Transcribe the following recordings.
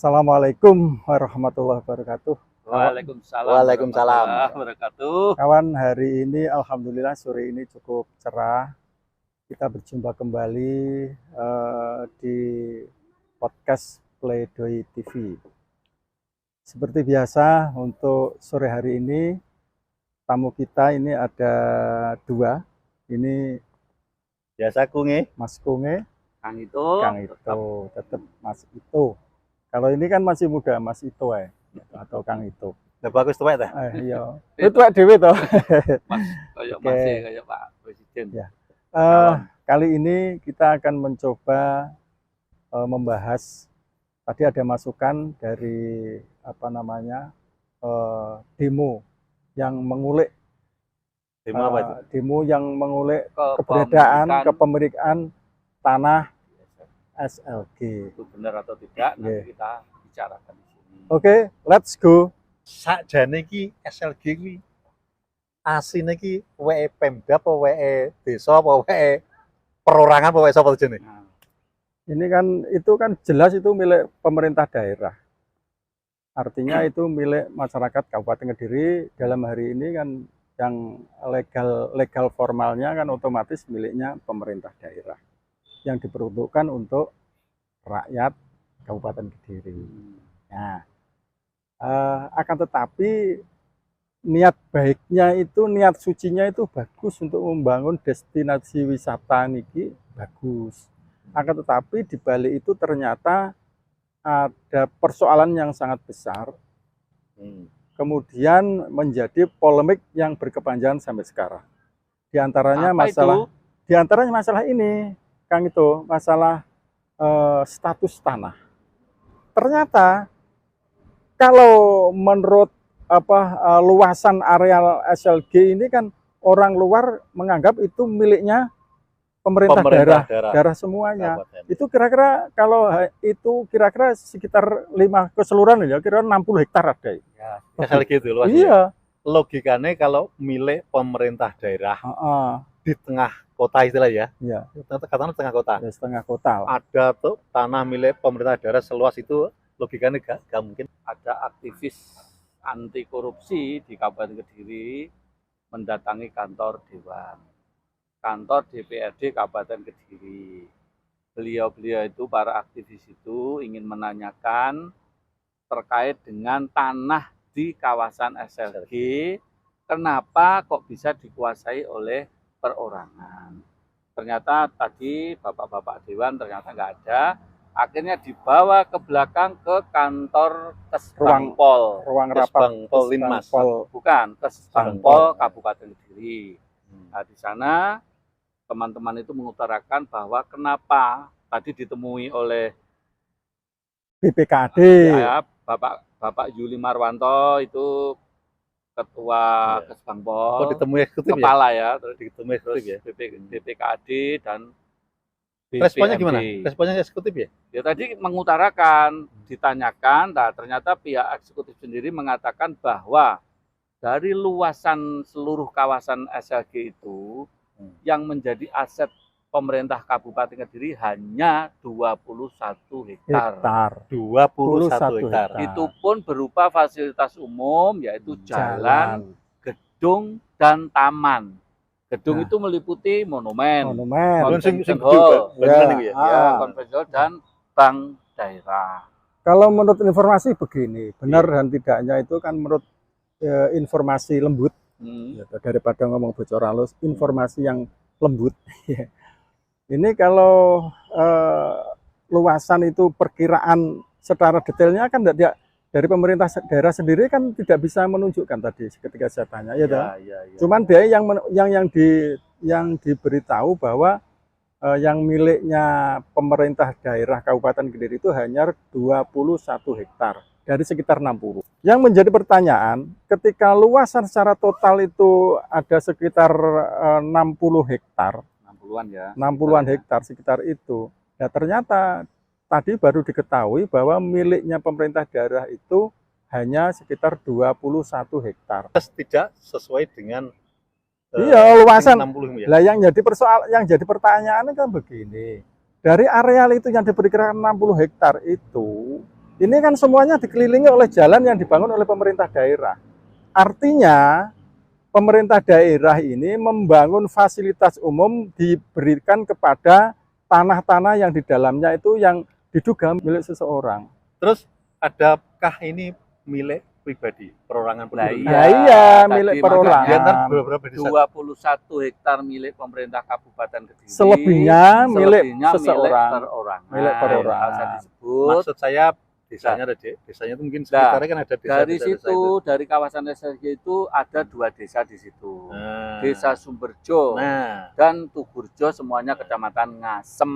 Assalamualaikum warahmatullahi wabarakatuh. Waalaikumsalam. Waalaikumsalam. warahmatullahi wabarakatuh. Kawan, hari ini alhamdulillah sore ini cukup cerah. Kita berjumpa kembali di podcast Pledoi TV. Seperti biasa untuk sore hari ini tamu kita ini ada dua. Ini Biasa kunge. Mas Kunge, Kang itu, tetap Mas Ito. Kalau ini kan masih muda, Mas Ito atau Kang Ito. Lah bagus tuwek ta. Iya. Itu dhewe to. kayak Oke. masih kayak Pak Presiden. Ya. Kali ini kita akan mencoba membahas, tadi ada masukan dari demo yang mengulik Demo apa itu? demo yang mengulik keberadaan kepemilikan tanah SLG. Itu benar atau tidak nanti Yeah. kita bicarakan di sini. Oke, let's go. Sakjane iki SLG kuwi asine iki weke Pemda apa weke desa apa weke perorangan apa weke sapa jenenge? Nah, Ini kan itu kan jelas itu milik pemerintah daerah. Artinya itu milik masyarakat Kabupaten Kediri. Dalam hari ini kan yang legal formalnya kan otomatis miliknya pemerintah daerah yang diperuntukkan untuk rakyat Kabupaten Kediri. Nah, akan tetapi niat baiknya itu, niat sucinya itu bagus untuk membangun destinasi wisata niki bagus. Akan tetapi di balik itu ternyata ada persoalan yang sangat besar, kemudian menjadi polemik yang berkepanjangan sampai sekarang. Di antaranya apa itu? masalah ini, Kang, itu masalah status tanah. Ternyata kalau menurut luasan areal SLG ini kan orang luar menganggap itu miliknya pemerintah daerah semuanya. Kabupaten. Itu kira-kira kalau itu kira-kira sekitar 5 keseluruhan ya, kira 60 hektar ada. Ya, SLG itu luasnya. Iya. Logikanya kalau milik pemerintah daerah Heeh. di tengah kota istilah ya. Iya, Katakanlah tengah kota. ya setengah kota lah. Ada tuh tanah milik pemerintah daerah seluas itu logikanya gak mungkin. Ada aktivis anti korupsi di Kabupaten Kediri mendatangi kantor Dewan, kantor DPRD Kabupaten Kediri. Beliau-beliau itu, para aktivis itu ingin menanyakan terkait dengan tanah di kawasan SLG, kenapa kok bisa dikuasai oleh perorangan. Ternyata tadi bapak-bapak Dewan ternyata nggak ada, akhirnya dibawa ke belakang ke kantor Kesbangpol. Ruang rapat Kesbangpol Linmas. Bukan, Kesbangpol Kabupaten Kediri. Nah, di sana teman-teman itu mengutarakan bahwa kenapa tadi ditemui oleh BPKD. ya, Bapak Yuli Marwanto itu ketua Ya. Kesbangpol, Kok ditemui eksekutif ya? kepala ya, terus Ditemui eksekutif ya. BPKD dan Responnya gimana? BPMD. Responnya eksekutif ya? Ya tadi mengutarakan, ditanyakan, nah ternyata pihak eksekutif sendiri mengatakan bahwa dari luasan seluruh kawasan SLG itu yang menjadi aset pemerintah Kabupaten Kediri hanya 21 hektar. 21 hektar. Itu pun berupa fasilitas umum, yaitu jalan, gedung, dan taman. Gedung Nah. itu meliputi monumen, Monumen. Sing Convention gede juga, Hall. bangunan itu ya. ya, konvensional dan bank daerah. Kalau menurut informasi begini, benar dan tidaknya itu kan menurut informasi lembut, ya, daripada ngomong bocor halus, informasi yang lembut. Ini kalau luasan itu perkiraan secara detailnya kan tidak, dari pemerintah daerah sendiri kan tidak bisa menunjukkan tadi ketika saya tanya, ya, toh? Ya. Cuman dia yang diberitahu bahwa yang miliknya pemerintah daerah Kabupaten Kediri itu hanya 21 hektar dari sekitar 60. Yang menjadi pertanyaan, ketika luasan secara total itu ada sekitar 60 hektar, 60-an ya. 60-an hektar sekitar itu. Ya ternyata tadi baru diketahui bahwa miliknya pemerintah daerah itu hanya sekitar 21 hektar. Tidak sesuai dengan Iya, luasan. 60 ya. Lah yang jadi pertanyaan kan begini. Dari areal itu yang diperkirakan 60 hektar itu Ini kan semuanya dikelilingi oleh jalan yang dibangun oleh pemerintah daerah. Artinya pemerintah daerah ini membangun fasilitas umum diberikan kepada tanah-tanah yang di dalamnya itu yang diduga milik seseorang. Terus adakah ini milik pribadi, perorangan Nah, pribadi? Nah, iya, tadi milik makanya perorangan. Di antara beberapa desa. 21 hektar milik pemerintah Kabupaten Kediri. Selebihnya milik seseorang. Milik perorangan. Milik perorangan. Nggak usah disebut. Maksud saya desanya ada, Dek. Desanya itu mungkin sekitarnya kan ada desa. Dari situ, dari kawasan SLG itu ada 2 desa di situ. Nah. Desa Sumberjo Nah, dan Tugurjo, semuanya kecamatan Ngasem.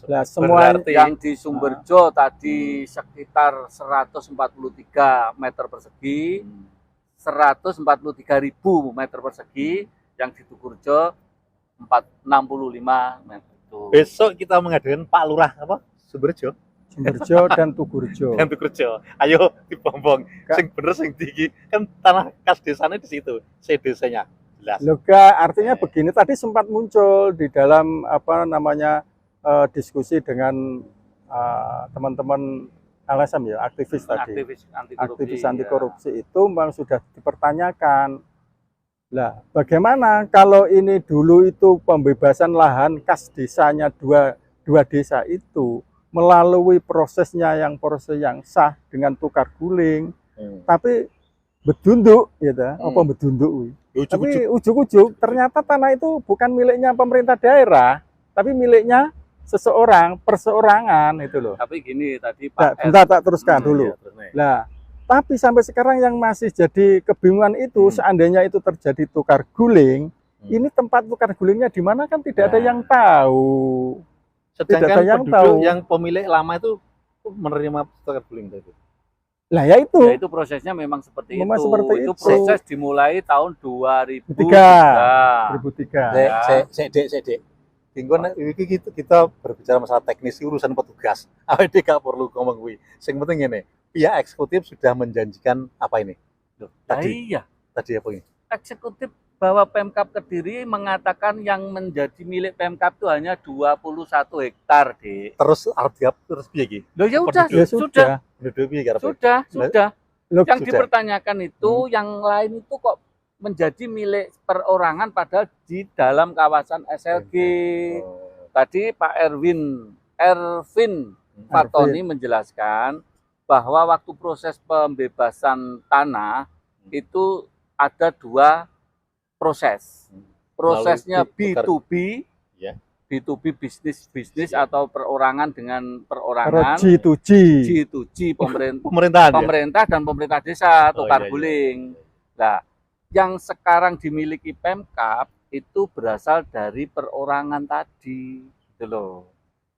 Nah, semua berarti Yang di Sumberjo tadi sekitar 143 meter persegi, 143.000 meter persegi, yang di Tugurjo 65 meter. Itu. besok kita mengadakan Pak Lurah apa? Sumberjo Sumberjo dan Tugurjo. dan Tugurjo. Ayo dibombong. Kak. Sing bener sing tinggi kan tanah kas desanya di situ. Desanya jelas. Loga artinya begini, tadi sempat muncul di dalam apa namanya diskusi dengan teman-teman LSM ya, aktivis tadi. Aktivis anti korupsi itu memang sudah dipertanyakan. Lah, bagaimana kalau ini dulu itu pembebasan lahan kas desanya dua desa itu melalui proses yang sah dengan tukar guling, tapi bedunduk gitu, apa bedunduk? Tapi ujuk-ujuk ternyata tanah itu bukan miliknya pemerintah daerah, tapi miliknya seseorang, perseorangan itu loh. Tapi gini tadi Nah, Pak bentar tak teruskan dulu. Iya, Nah, tapi sampai sekarang yang masih jadi kebingungan itu, seandainya itu terjadi tukar guling, ini tempat tukar gulingnya di mana kan tidak ada yang tahu. Sedangkan yang penduduk tahu. yang pemilik lama itu menerima tukar guling itu. Lah ya itu. Ya, itu prosesnya memang seperti Memang itu. seperti Itu itu. proses dimulai tahun 2003. 2003. Dek. Tinggon iki kita berbicara masalah teknis urusan petugas. Awake gak perlu ngomong kuwi. Sing penting ngene, pihak eksekutif sudah menjanjikan apa ini? Loh, Tadi. iya. Tadi apa ini? Eksekutif bahwa Pemkab Kediri mengatakan yang menjadi milik Pemkab itu hanya 21 hektar, Dik. Terus artinya terus piye iki? Loh ya udah, Ya sudah. Penduduk piye karepe? sudah. Loh, Yang sudah. dipertanyakan itu, yang lain itu kok menjadi milik perorangan padahal di dalam kawasan SLG. Tadi Pak Ervin Fatoni menjelaskan bahwa waktu proses pembebasan tanah itu ada 2 proses. Prosesnya B2B, Ya. B2B bisnis atau perorangan dengan perorangan, G2G. G2G Pemerintahan ya? pemerintah dan pemerintah desa Oh, tukar iya, iya. guling. Nah, yang sekarang dimiliki Pemkab itu berasal dari perorangan tadi, gitu loh.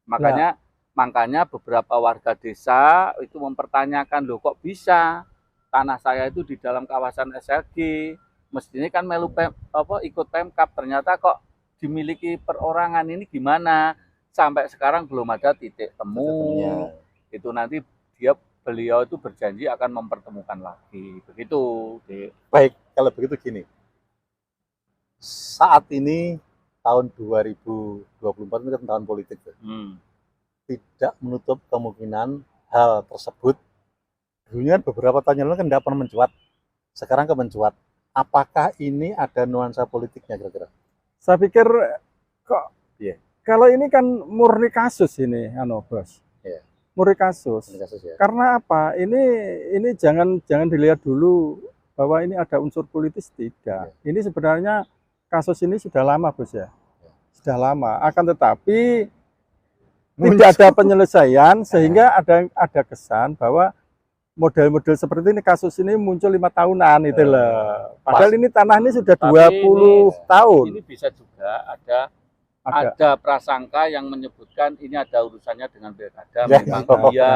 Makanya beberapa warga desa itu mempertanyakan, loh kok bisa tanah saya itu di dalam kawasan SLG, mestinya kan ikut Pemkab, ternyata kok dimiliki perorangan, ini gimana? Sampai sekarang belum ada titik temu. Itu nanti beliau itu berjanji akan mempertemukan lagi, begitu. Baik, kalau begitu gini. Saat ini tahun 2024 ini kan tahun politik. Tidak menutup kemungkinan hal tersebut. Dulunya beberapa tahun yang lalu kan tidak pernah mencuat. Sekarang mencuat. Apakah ini ada nuansa politiknya kira-kira? Saya pikir kok Iya. kalau ini kan murni kasus ini, Bos. Iya. Murni kasus. Ya? Karena apa? Ini jangan dilihat dulu bahwa ini ada unsur politis, tidak. Ini sebenarnya kasus ini sudah lama, Bos ya. Sudah lama. Akan tetapi tidak ada penyelesaian sehingga ada kesan bahwa model-model seperti ini, kasus ini muncul 5 tahunan itu loh. Padahal ini tanah ini sudah 20 tahun. Ini bisa juga ada prasangka yang menyebutkan ini ada urusannya dengan pilkada. Memang iya.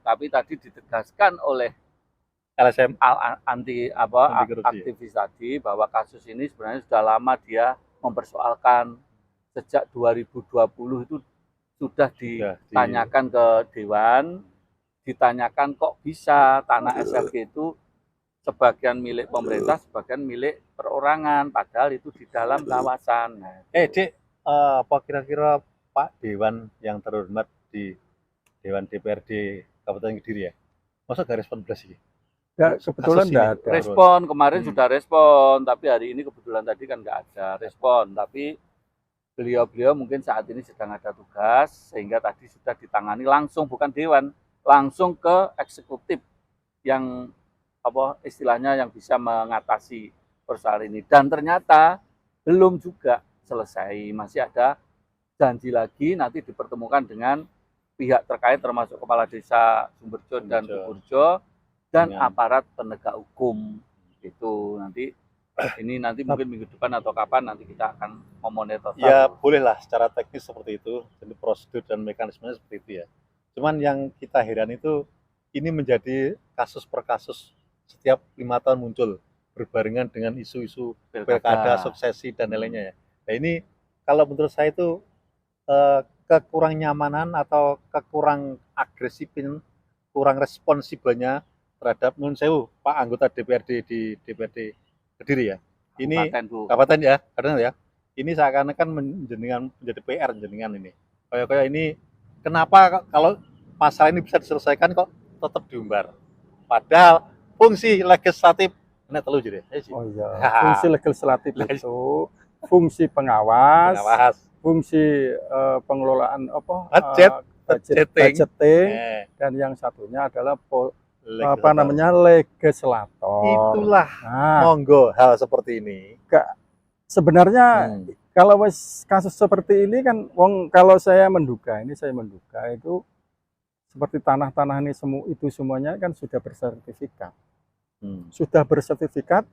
Tapi tadi ditegaskan oleh LSM aktivis tadi bahwa kasus ini sebenarnya sudah lama dia mempersoalkan. Sejak 2020 itu sudah ditanyakan ke Dewan, ditanyakan kok bisa tanah SLG itu sebagian milik pemerintah, sebagian milik perorangan, padahal itu di dalam kawasan. Dek, apa kira-kira Pak Dewan yang terhormat di Dewan DPRD Kabupaten Kediri ya. Masa gak respon belas sih? Ya, kebetulan Kasus enggak ini. ada. Respon kemarin sudah respon, tapi hari ini kebetulan tadi kan nggak ada respon. Tapi beliau mungkin saat ini sedang ada tugas, sehingga tadi sudah ditangani langsung, bukan dewan, langsung ke eksekutif yang apa istilahnya yang bisa mengatasi persoalan ini. Dan ternyata belum juga selesai, masih ada janji lagi nanti dipertemukan dengan pihak terkait termasuk Kepala Desa Sumberjo dan Kuburjo dan aparat penegak hukum. Itu nanti ini nanti mungkin minggu depan atau kapan nanti kita akan memonitor. Ya bolehlah secara teknis seperti itu, jadi prosedur dan mekanismenya seperti itu ya. Cuman yang kita heran itu ini menjadi kasus per kasus setiap 5 tahun muncul berbarengan dengan isu-isu pilkada, suksesi dan lainnya ya. Nah ini kalau menurut saya itu kekurang nyamanan atau kekurang agresifin, kurang responsibelnya terhadap nun sewu Pak anggota DPRD di DPRD Kediri ya. Ini kabupaten ya, karena ya. Ini seakan-akan menjadi PR jenengan ini. Kayak ini kenapa kalau masalah ini bisa diselesaikan kok tetap diumbar. Padahal fungsi legislatif ini terlalu jadi. Oh iya. Fungsi legislatif itu fungsi pengawas, fungsi pengelolaan budgeting, dan yang satunya adalah legislator. Itulah monggo hal seperti ini. Sebenarnya kalau kasus seperti ini kan kalau saya menduga itu seperti tanah-tanah ini semuanya kan sudah bersertifikat. Sudah bersertifikat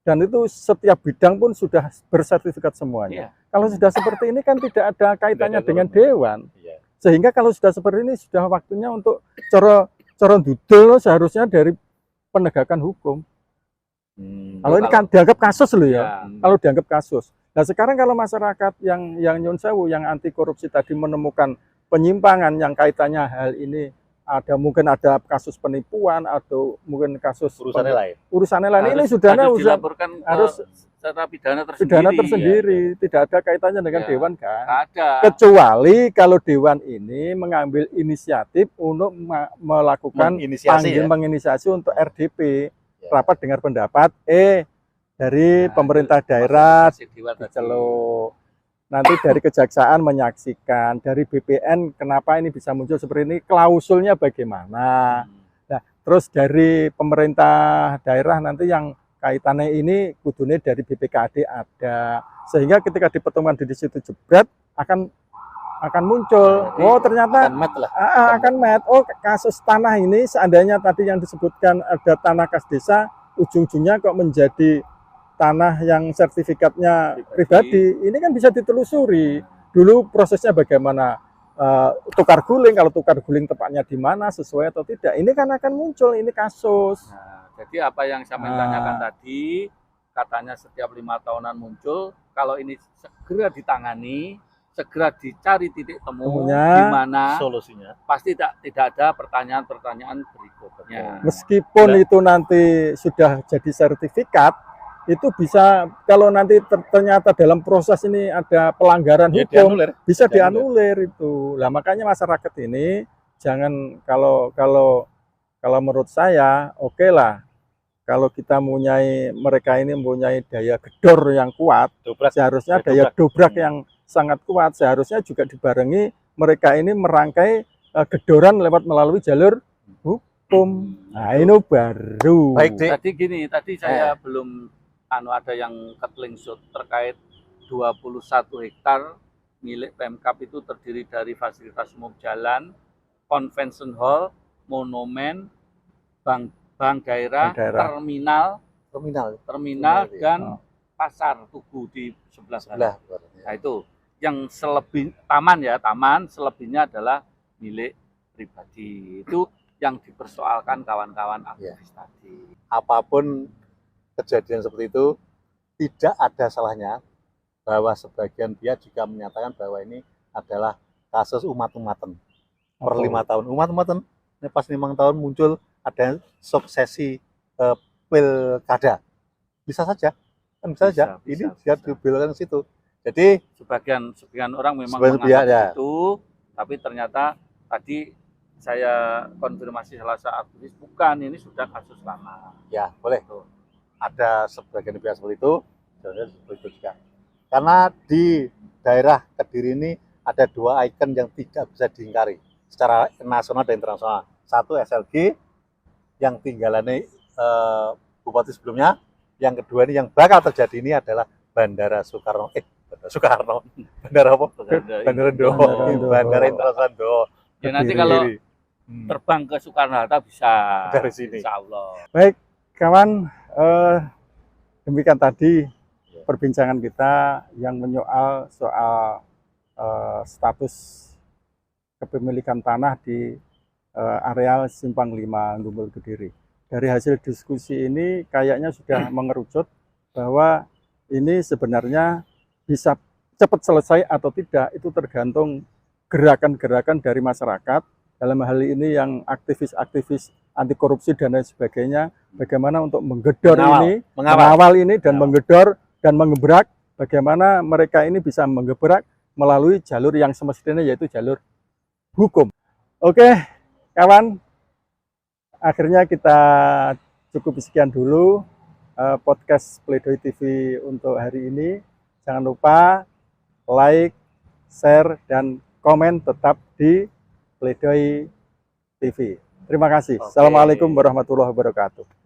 dan itu setiap bidang pun sudah bersertifikat semuanya. Kalau sudah seperti ini kan tidak ada kaitannya dengan dewan. Sehingga kalau sudah seperti ini sudah waktunya untuk cara dudul seharusnya dari penegakan hukum. Kalau ini kan dianggap kasus loh ya. Kalau dianggap kasus. Nah sekarang kalau masyarakat yang nyun sewu, yang anti korupsi tadi menemukan penyimpangan yang kaitannya hal ini mungkin ada kasus penipuan atau mungkin kasus urusannya lain. Ini sudah dilaporkan harus secara pidana tersendiri. Tidak ada kaitannya dengan dewan kan. Ada. Kecuali kalau dewan ini mengambil inisiatif untuk melakukan menginisiasi untuk RDP, rapat dengar pendapat dari pemerintah daerah diceluk. Nanti dari kejaksaan menyaksikan, dari BPN kenapa ini bisa muncul seperti ini, klausulnya bagaimana. Nah, terus dari pemerintah daerah nanti yang kaitannya ini kudune dari BPKAD ada. Sehingga ketika dipertemukan di situ jebret akan muncul. Oh, ternyata akan met. Oh, kasus tanah ini seandainya tadi yang disebutkan ada tanah kas desa, ujung-ujungnya kok menjadi tanah yang sertifikatnya pribadi, ini kan bisa ditelusuri. Dulu prosesnya bagaimana, tukar guling, kalau tukar guling tepatnya di mana, sesuai atau tidak. Ini kan akan muncul, ini kasus. Nah, jadi apa yang saya tanyakan tadi, katanya setiap 5 tahunan muncul, kalau ini segera ditangani, segera dicari titik temu di mana solusinya, pasti tidak ada pertanyaan-pertanyaan berikutnya. Meskipun itu nanti sudah jadi sertifikat, itu bisa kalau nanti ternyata dalam proses ini ada pelanggaran hukum bisa dianulir itu. Lah makanya masyarakat ini jangan kalau menurut saya oke lah kalau kita mereka ini mempunyai daya gedor yang kuat, seharusnya daya dobrak yang sangat kuat, seharusnya juga dibarengi mereka ini merangkai gedoran melalui jalur hukum. Nah ini baru. Baik, tadi saya belum ada yang ketlingsut terkait 21 hektar milik Pemkab itu terdiri dari fasilitas umum jalan, convention hall, monumen, bank daerah, terminal dan pasar tugu di sebelah sana. Nah itu yang taman selebihnya adalah milik pribadi. Itu yang dipersoalkan kawan-kawan aktivis tadi. Apapun kejadian seperti itu tidak ada salahnya bahwa sebagian pihak juga menyatakan bahwa ini adalah kasus umat-umatan per 5 tahun. Umat-umatan ini pas 5 tahun muncul ada suksesi pilkada. Bisa saja, kan bisa saja. Ini biar dibelokkan ke situ. Jadi sebagian orang memang menganggap itu, tapi ternyata tadi saya konfirmasi salah satu aktivis, bukan, ini sudah kasus lama. Ya, boleh. Tuh. Ada sebagian pihak seperti itu, dan seperti itu juga. Karena di daerah Kediri ini ada 2 ikon yang tidak bisa diingkari secara nasional dan internasional. Satu SLG yang tinggalannya bupati sebelumnya, yang kedua ini yang bakal terjadi ini adalah Bandara Soekarno, Bandara apa? Bandara Doho, Bandara Internasional Doho. Ya nanti kalau terbang ke Soekarno-Hatta bisa dari sini. Insya Allah. Baik, kawan, demikian tadi perbincangan kita yang menyoal soal status kepemilikan tanah di areal Simpang 5 Gumbul Kediri. Dari hasil diskusi ini kayaknya sudah mengerucut bahwa ini sebenarnya bisa cepat selesai atau tidak, itu tergantung gerakan-gerakan dari masyarakat. Dalam hal ini yang aktivis-aktivis anti korupsi dan lain sebagainya, bagaimana untuk menggedor mengawal ini dan menggedor dan mengebrak, bagaimana mereka ini bisa menggebrak melalui jalur yang semestinya, yaitu jalur hukum. Oke, kawan, akhirnya kita cukup sekian dulu podcast Pledoi TV untuk hari ini. Jangan lupa like, share, dan komen tetap di Pledoi TV. Terima kasih. Assalamualaikum warahmatullahi wabarakatuh.